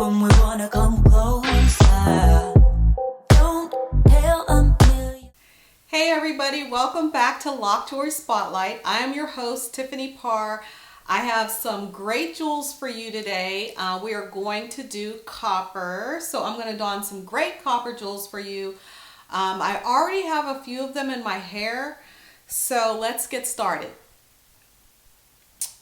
when we wanna come closer. Don't tell a million. Hey everybody, welcome back to Loc Jewelry Spotlight. I am your host, Tiffany Parr. I have some great jewels for you today. We are going to do copper, so I'm going to don some great copper jewels for you. I already have a few of them in my hair, so let's get started.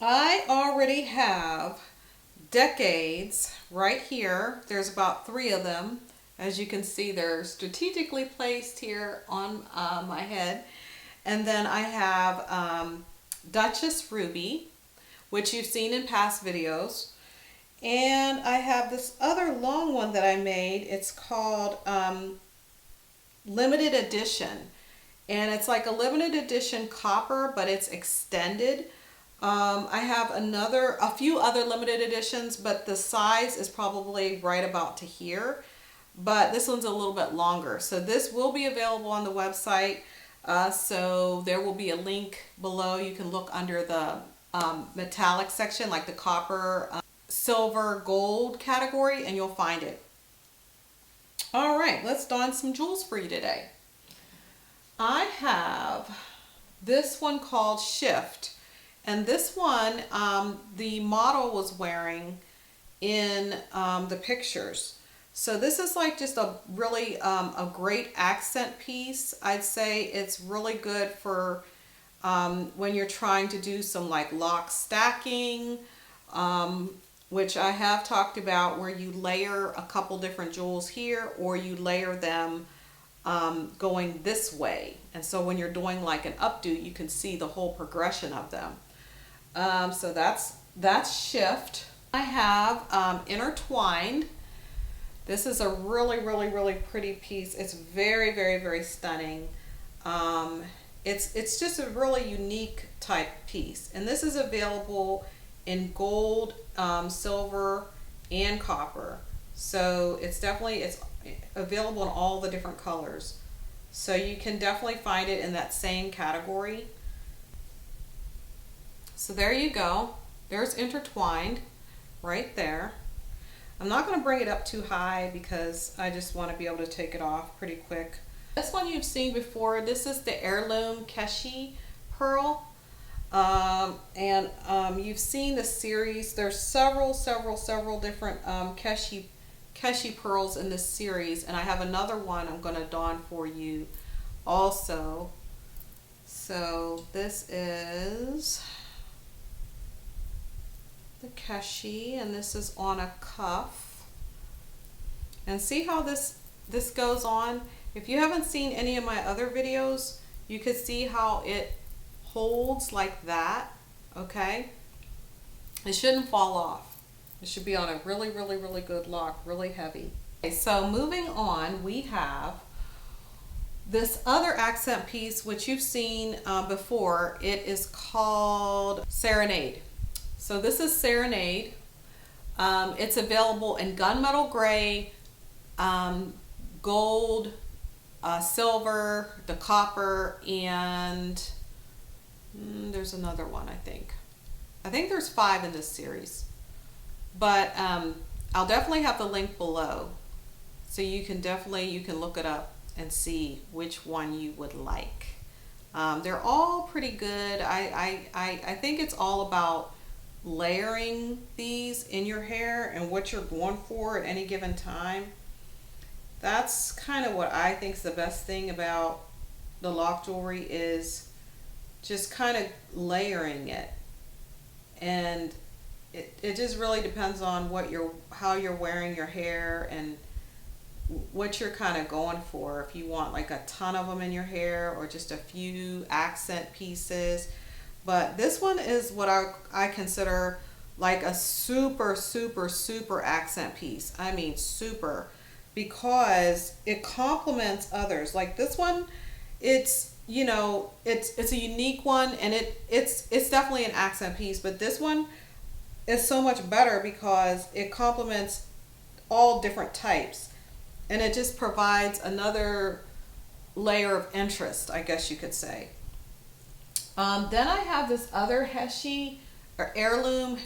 I already have DUCHESS right here. There's about 3 of them. As you can see, they're strategically placed here on my head. And then I have Duchess Ruby, which you've seen in past videos. And I have this other long one that I made. It's called Limited Edition. And it's like a limited edition copper, but it's extended. I have a few other limited editions, but the size is probably right about to here. But this one's a little bit longer. So this will be available on the website. So there will be a link below. You can look under the metallic section, like the copper, silver, gold category, and you'll find it. All right, let's don some jewels for you today. I have this one called Shift. And this one, the model was wearing in the pictures. So this is like just a really a great accent piece. I'd say it's really good for when you're trying to do some like lock stacking, which I have talked about, where you layer a couple different jewels here, or you layer them going this way. And so when you're doing like an updo, you can see the whole progression of them. So that's Shift. I have Intertwined. This is a really pretty piece. It's very stunning. It's just a really unique type piece, and this is available in gold, silver, and copper. So it's available in all the different colors. So you can definitely find it in that same category. So there you go. There's Intertwined right there. I'm not going to bring it up too high because I just want to be able to take it off pretty quick. This one you've seen before. This is the Heirloom Keshi pearl. And you've seen the series. There's several different Keshi pearls in this series. And I have another one I'm going to don for you also. So this is the Keshi, and this is on a cuff. And see how this goes on? If you haven't seen any of my other videos, you could see how it holds like that, okay? It shouldn't fall off. It should be on a really good lock, really heavy. Okay, so moving on, we have this other accent piece, which you've seen before. It is called Serenade. So this is Serenade. It's available in gunmetal gray, gold, silver, the copper, and there's another one, I think. I think there's 5 in this series. But I'll definitely have the link below. So you can look it up and see which one you would like. They're all pretty good. I think it's all about layering these in your hair and what you're going for at any given time. That's kind of what I think is the best thing about the lock jewelry, is just kind of layering it. And it just really depends on how you're wearing your hair and what you're kind of going for. If you want like a ton of them in your hair or just a few accent pieces. But this one is what I consider like a super accent piece. I mean super, because it complements others. Like this one, it's a unique one, and it's definitely an accent piece. But this one is so much better because it complements all different types, and it just provides another layer of interest, I guess you could say. Then I have this other Heirloom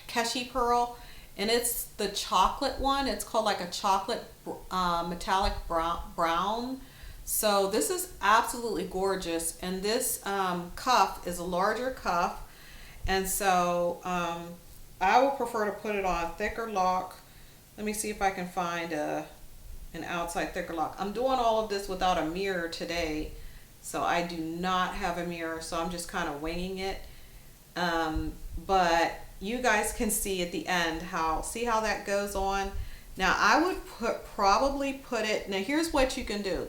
Keshi pearl, and it's the chocolate one. It's called like a chocolate metallic brown. So this is absolutely gorgeous, and this cuff is a larger cuff, and so I will prefer to put it on a thicker lock. Let me see if I can find an outside thicker lock. I'm doing all of this without a mirror today, so I do not have a mirror, so I'm just kind of winging it. But you guys can see at the end see how that goes on. Now I would probably put it, now here's what you can do.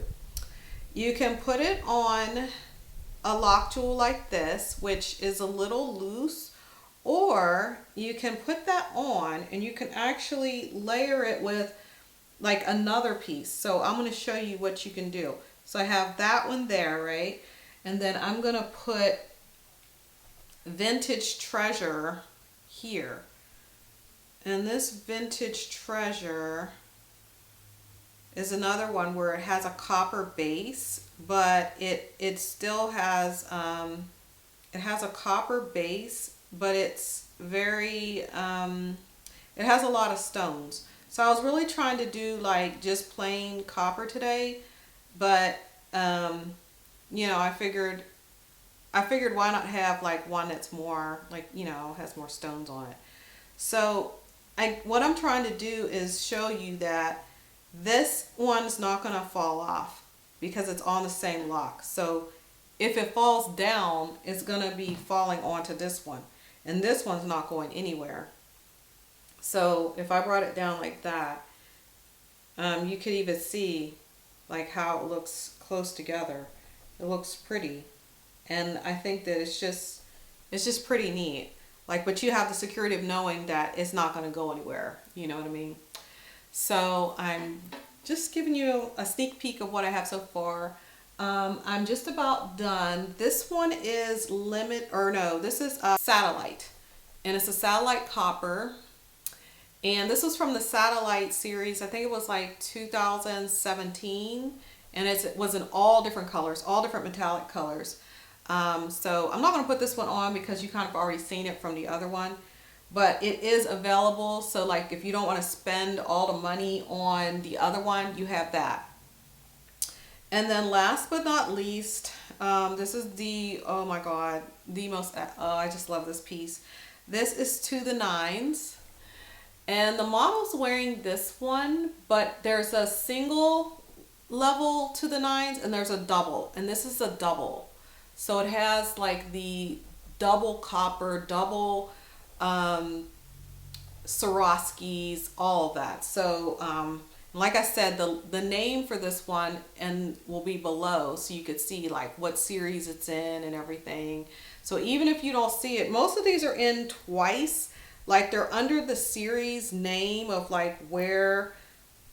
You can put it on a lock jewel like this, which is a little loose, or you can put that on and you can actually layer it with like another piece. So I'm going to show you what you can do. So I have that one there, right? And then I'm going to put Vintage Treasure here. And this Vintage Treasure is another one where it has a copper base, but it still has it has a copper base, but it's very it has a lot of stones. So I was really trying to do like just plain copper today, but you know, I figured why not have like one that's more like, you know, has more stones on it. So what I'm trying to do is show you that this one's not going to fall off because it's on the same lock. So if it falls down, it's going to be falling onto this one, and this one's not going anywhere. So if I brought it down like that, you could even see like how it looks close together. It looks pretty, and I think that it's just pretty neat. Like, but you have the security of knowing that it's not going to go anywhere. You know what I mean? So I'm just giving you a sneak peek of what I have so far. I'm just about done. This one is this is a satellite, and it's a satellite copper. And this was from the satellite series. I think it was like 2017, and it was in all different colors, all different metallic colors. So I'm not going to put this one on because you kind of already seen it from the other one, but it is available. So like if you don't want to spend all the money on the other one, you have that. And then last but not least, this is the, oh my God, the most, I just love this piece. This is to the nines, and the model's wearing this one, but there's a single level to the nines and there's a double, and this is a double. So it has like the double copper, double Swarovskis, all of that. So like I said, the name for this one will be below, so you could see like what series it's in and everything. So even if you don't see it, most of these are in twice. Like they're under the series name of like where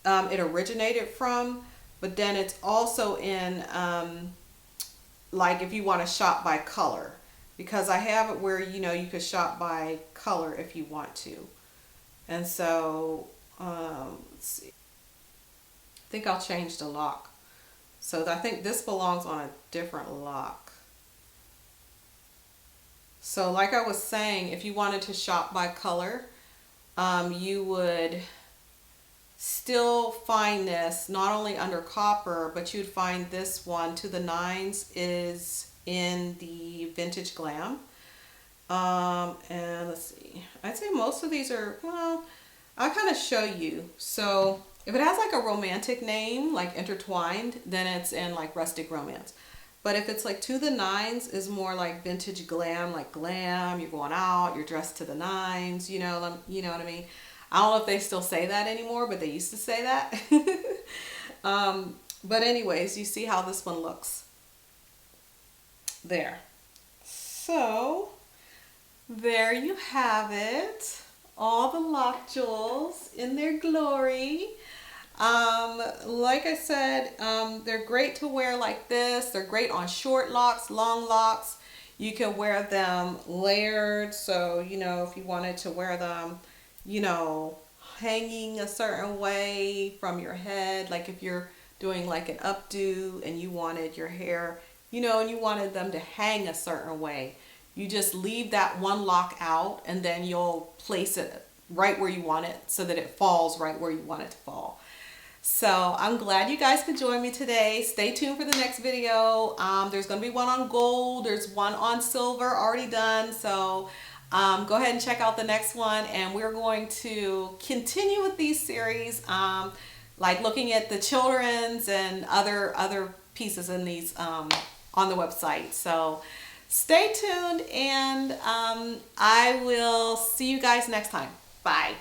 it originated from, but then it's also in like if you want to shop by color, because I have it where, you know, you could shop by color if you want to. And so let's see, I think I'll change the lock. So I think this belongs on a different lock. So like I was saying, if you wanted to shop by color, you would still find this not only under copper, but you'd find this one to the nines is in the vintage glam. And let's see, I'd say most of these are, well, I'll kind of show you. So if it has like a romantic name, like Intertwined, then it's in like Rustic Romance. But if it's like to the nines is more like vintage glam, like glam, you're going out, you're dressed to the nines, you know what I mean? I don't know if they still say that anymore, but they used to say that. But anyways, you see how this one looks. There. So there you have it. All the Loc Jewels in their glory. Like I said, they're great to wear like this. They're great on short locks, long locks. You can wear them layered. So, you know, if you wanted to wear them, you know, hanging a certain way from your head, like if you're doing like an updo and you wanted your hair, you know, and you wanted them to hang a certain way, you just leave that one lock out and then you'll place it right where you want it so that it falls right where you want it to fall. So I'm glad you guys could join me today. Stay tuned for the next video. There's going to be one on gold. There's one on silver already done. So go ahead and check out the next one. And we're going to continue with these series, like looking at the children's and other pieces in these on the website. So stay tuned, and I will see you guys next time. Bye.